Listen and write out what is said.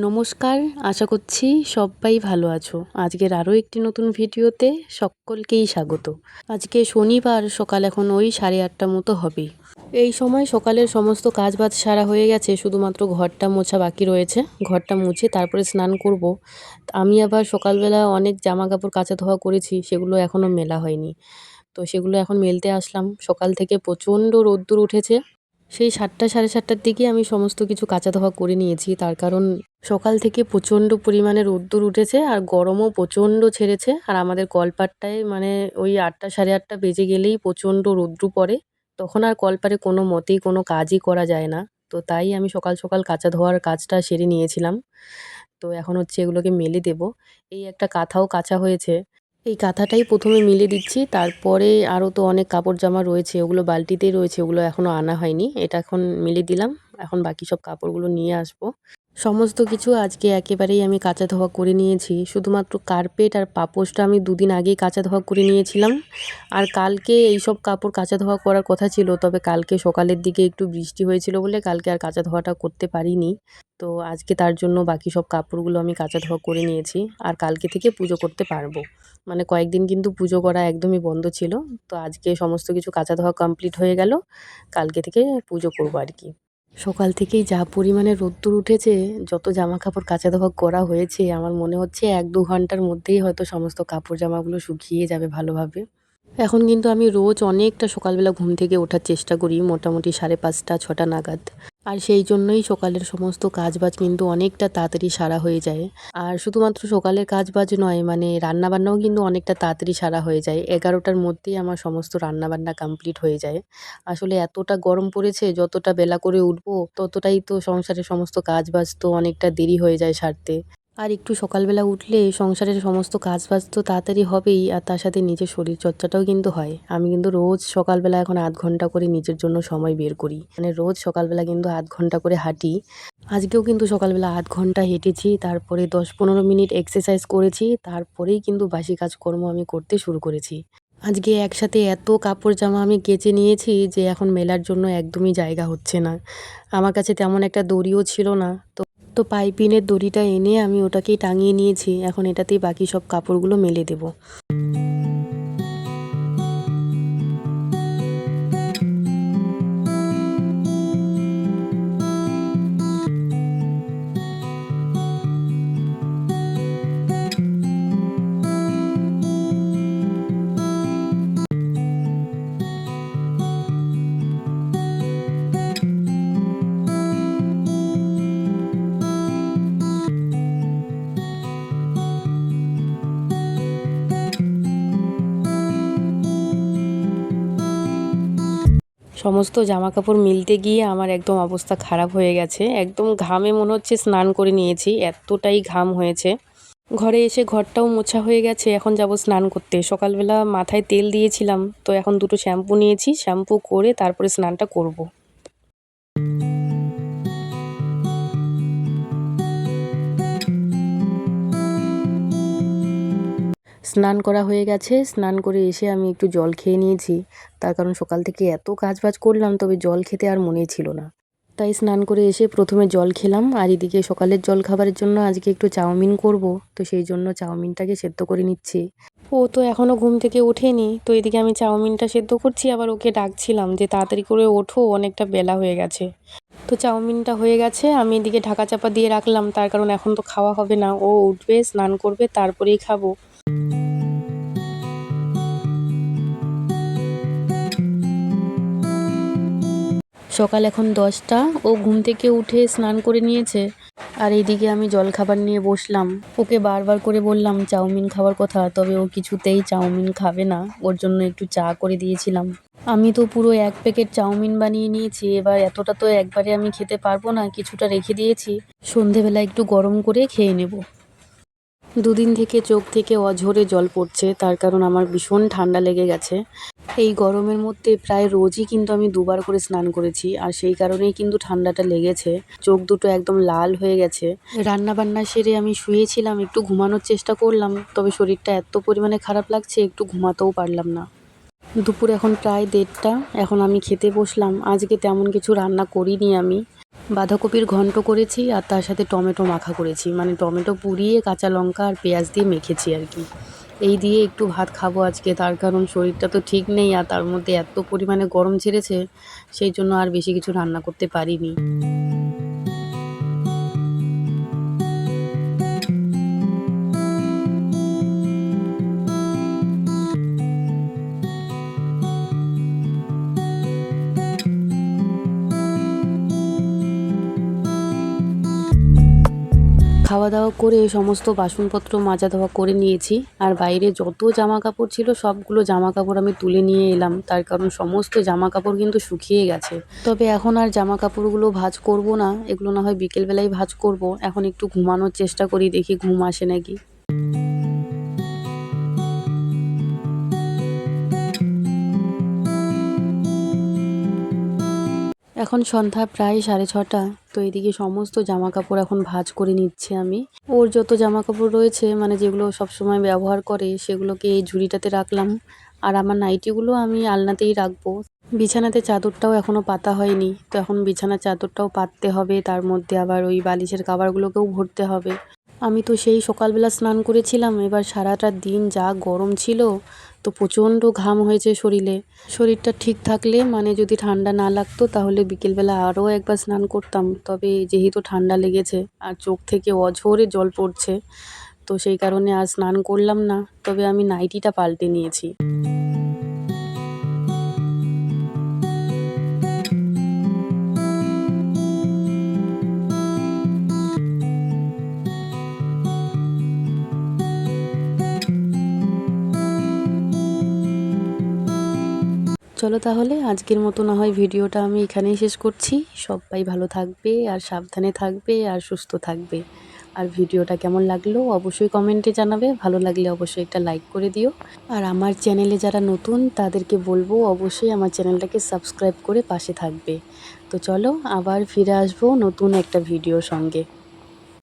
নমস্কার, আশা করছি সবাই ভালো আছো। আজকের আরও একটি নতুন ভিডিওতে সকলকেই স্বাগত। আজকে শনিবার, সকাল এখন ওই 8:30 মতো হবে। এই সময় সকালের সমস্ত কাজবাজ সারা হয়ে গেছে, শুধুমাত্র ঘরটা মোছা বাকি রয়েছে। ঘরটা মুছে তারপরে স্নান করব। আমি আবার সকালবেলা অনেক জামা কাপড় কাচা ধোয়া করেছি, সেগুলো এখনও মেলা হয়নি। তো সেগুলো এখন মেলতে আসলাম। সকাল থেকে প্রচণ্ড রোদ্দুর উঠেছে। সেই 7টা 7:30টার দিকে আমি সমস্ত কিছু কাচা ধোয়া করে নিয়েছি, তার কারণ সকাল থেকে প্রচণ্ড পরিমাণে রোদ্দুর উঠেছে আর গরমও প্রচণ্ড ছেড়েছে। আর আমাদের কলপাড়টায় ওই 8টা 8:30 বেজে গেলেই প্রচণ্ড রোদ্দুর পড়ে, তখন আর কলপাড়ে কোনো মতেই কোনো কাজই করা যায় না। তো তাই আমি সকাল সকাল কাচা ধোয়ার কাজটা সেরে নিয়েছিলাম। তো এখন হচ্ছে এগুলোকে মেলে দেব। এই একটা কাঁথাও কাচা হয়েছে, এই কাঁথাটাই প্রথমে মিলে দিচ্ছি। তারপরে আরও তো অনেক কাপড় জামা রয়েছে, ওগুলো বালতিতেই রয়েছে, ওগুলো এখনও আনা হয়নি। এটা এখন মিলে দিলাম, এখন বাকি সব কাপড়গুলো নিয়ে আসবো। সমস্ত কিছু আজকে একেবারেই আমি কাচা ধোয়া করে নিয়েছি। শুধুমাত্র কার্পেট আর পাপোশটা আমি 2 দিন আগেই কাচা ধোয়া করে নিয়েছিলাম। আর কালকে এইসব কাপড় কাচা ধোয়া করার কথা ছিল, তবে কালকে সকালের দিকে একটু বৃষ্টি হয়েছিল বলে কালকে আর কাচা ধোয়াটা করতে পারিনি। তো আজকে তার জন্য বাকি সব কাপড়গুলো আমি কাচা ধোয়া করে নিয়েছি। আর কালকে থেকে পুজো করতে পারবো। কয়েকদিন কিন্তু পুজো করা একদমই বন্ধ ছিল। তো আজকে সমস্ত কিছু কাচা ধোয়া কমপ্লিট হয়ে গেল। কালকে থেকে পুজো করবো আর কি। সকাল থেকেই যা পরিমাণে রোদ্দুর উঠেছে, যত জামা কাপড় কাচা ধোয়া করা হয়েছে, আমার মনে হচ্ছে 1-2 ঘন্টার মধ্যেই হয়তো সমস্ত কাপড় জামাগুলো শুকিয়ে যাবে ভালোভাবে। এখন কিন্তু আমি রোজ অনেকটা সকালবেলা ঘুম থেকে ওঠার চেষ্টা করি, মোটামুটি 5:30 6টা নাগাদ। আর সেই জন্যই সকালের সমস্ত কাজবাজ কিন্তু অনেকটা তাড়াতাড়ি সারা হয়ে যায়। আর শুধুমাত্র সকালের কাজবাজ নয়, রান্নাবান্নাও কিন্তু অনেকটা তাড়াতাড়ি সারা হয়ে যায়। 11টার মধ্যেই আমার সমস্ত রান্নাবান্না কমপ্লিট হয়ে যায়। আসলে এতটা গরম পড়েছে, যতটা বেলা করে উঠবো ততটাই তো সংসারের সমস্ত কাজবাজ তো অনেকটা দেরি হয়ে যায় সারতে। আর একটু সকালবেলা উঠলে সংসারের সমস্ত কাজবাজ তো তাড়াতাড়ি হবেই, আর তার সাথে নিজের শরীরচর্চাটাও কিন্তু হয়। আমি কিন্তু রোজ সকালবেলা এখন 1/2 ঘন্টা করে নিজের জন্য সময় বের করি। রোজ সকালবেলা কিন্তু 1/2 ঘন্টা করে হাঁটি। আজকেও কিন্তু সকালবেলা 1/2 ঘন্টা হেঁটেছি, তারপরে 10-15 মিনিট এক্সারসাইজ করেছি, তারপরেই কিন্তু বাসি কাজকর্ম আমি করতে শুরু করেছি। আজকে একসাথে এত কাপড় জামা আমি কেচে নিয়েছি যে এখন মেলার জন্য একদমই জায়গা হচ্ছে না। আমার কাছে তেমন একটা দড়িও ছিল না, তো পাইপিনের দড়িটা এনে আমি ওটাকেই টাঙিয়ে নিয়েছি। এখন এটাতেই বাকি সব কাপড়গুলো মেলে দেব। সমস্ত জামাকাপড় মিলতে গিয়ে আমার একদম অবস্থা খারাপ হয়ে গেছে। একদম ঘামে মনে হচ্ছে স্নান করে নিয়েছি, এতটাই ঘাম হয়েছে। ঘরে এসে ঘরটাও মোছা হয়ে গেছে, এখন যাব স্নান করতে। সকালবেলা মাথায় তেল দিয়েছিলাম, তো এখন 2টো শ্যাম্পু নিয়েছি, শ্যাম্পু করে তারপরে স্নানটা করব। স্নান করা হয়ে গেছে। স্নান করে এসে আমি একটু জল খেয়ে নিয়েছি, তার কারণ সকাল থেকে এত কাজবাজ করলাম, তবে জল খেতে আর মনেই ছিল না। তাই স্নান করে এসে প্রথমে জল খেলাম। আর এদিকে সকালের জল খাবারের জন্য আজকে একটু চাউমিন করব, তো সেই জন্য চাউমিনটাকে সেদ্ধ করে নিচ্ছি। ও তো এখনও ঘুম থেকে ওঠেনি, তো এদিকে আমি চাউমিনটা সেদ্ধ করছি, আবার ওকে ডাকছিলাম যে তাড়াতাড়ি করে ওঠো, অনেকটা বেলা হয়ে গেছে। তো চাউমিনটা হয়ে গেছে, আমি এদিকে ঢাকা চাপা দিয়ে রাখলাম, তার কারণ এখন তো খাওয়া হবে না। ও উঠবে, স্নান করবে, তারপরেই খাবো। সকাল এখন 10টা। ও ঘুম থেকে উঠে স্নান করে নিয়েছে, আর এইদিকে আমি জলখাবার নিয়ে বসলাম। ওকে বারবার করে বললাম চাউমিন খাওয়ার কথা, তবে ও কিছুতেই চাউমিন খাবে না। ওর জন্য একটু চা করে দিয়েছিলাম। আমি তো পুরো 1 প্যাকেট চাউমিন বানিয়ে নিয়েছি, এবার এতটা তো একবারে আমি খেতে পারবো না, কিছুটা রেখে দিয়েছি। সন্ধেবেলা একটু গরম করে খেয়ে নেব। 2 দিন থেকে চোখ থেকে অঝরে জল পড়ছে, তার কারণ আমার ভীষণ ঠান্ডা লেগে গেছে। এই গরমের মধ্যে প্রায় রোজই কিন্তু আমি 2বার করে স্নান করেছি, আর সেই কারণেই কিন্তু ঠান্ডাটা লেগেছে। চোখ দুটো একদম লাল হয়ে গেছে। রান্না বান্না সেরে আমি শুয়েছিলাম, একটু ঘুমানোর চেষ্টা করলাম, তবে শরীরটা এত পরিমাণে খারাপ লাগছে, একটু ঘুমাতেও পারলাম না। দুপুর এখন প্রায় 1:30। এখন আমি খেতে বসলাম। আজকে তেমন কিছু রান্না করিনি আমি। বাঁধাকপির ঘন্ট করেছি আর তার সাথে টমেটো মাখা করেছি, মানে টমেটো পুড়িয়ে কাঁচা লঙ্কা আর পেঁয়াজ দিয়ে মেখেছি আর কি। এই দিয়ে একটু ভাত খাবো আজকে, তার কারণ শরীরটা তো ঠিক নেই আর তার মধ্যে এত পরিমাণে গরম ছেড়েছে, সেই জন্য আর বেশি কিছু রান্না করতে পারিনি। খাওয়া দাওয়া করে সমস্ত বাসনপত্র মাজা ধোয়া করে নিয়েছি, আর বাইরে যত জামা কাপড় ছিল সবগুলো জামা কাপড় আমি তুলে নিয়ে এলাম, তার কারণ সমস্ত জামা কাপড় কিন্তু শুকিয়ে গেছে। তবে এখন আর জামা কাপড়গুলো ভাঁজ করব না, এগুলো না হয় বিকেলবেলায় ভাঁজ করব। এখন একটু ঘুমানোর চেষ্টা করি, দেখি ঘুম আসে নাকি। এখন সন্ধ্যা প্রায় 6:30। তো এদিকে সমস্ত জামা কাপড় এখন ভাঁজ করে নিচ্ছি আমি। ওর যত জামা কাপড় রয়েছে, মানে যেগুলো সবসময় ব্যবহার করে, সেগুলোকে এই ঝুড়িটাতে রাখলাম। আর আমার নাইটিগুলো আমি আলনাতেই রাখবো। বিছানাতে চাদরটাও এখনও পাতা হয়নি, তো এখন বিছানার চাদরটাও পাততে হবে, তার মধ্যে আবার ওই বালিশের কভারগুলোকেও ভরতে হবে। আমি তো সেই সকালবেলা স্নান করেছিলাম, এবার সারাটা দিন যা গরম ছিল, তো প্রচণ্ড ঘাম হয়েছে শরীরে। শরীরটা ঠিক থাকলে, মানে যদি ঠান্ডা না লাগতো, তাহলে বিকেলবেলা আরও একবার স্নান করতাম। তবে যেহেতু ঠান্ডা লেগেছে আর চোখ থেকে অঝরে জল পড়ছে, তো সেই কারণে আর স্নান করলাম না। তবে আমি নাইটিটা পাল্টে নিয়েছি। চলো তাহলে আজকের মতো না হয় ভিডিওটা আমি এখানেই শেষ করছি। সবাই ভালো থাকবে আর সাবধানে থাকবে আর সুস্থ থাকবে। আর ভিডিওটা কেমন লাগলো অবশ্যই কমেন্টে জানাবে। ভালো লাগলে অবশ্যই একটা লাইক করে দিও। আর আমার চ্যানেলে যারা নতুন তাদেরকে বলবো অবশ্যই আমার চ্যানেলটাকে সাবস্ক্রাইব করে পাশে থাকবে। তো চলো আবার ফিরে আসবো নতুন একটা ভিডিওর সঙ্গে।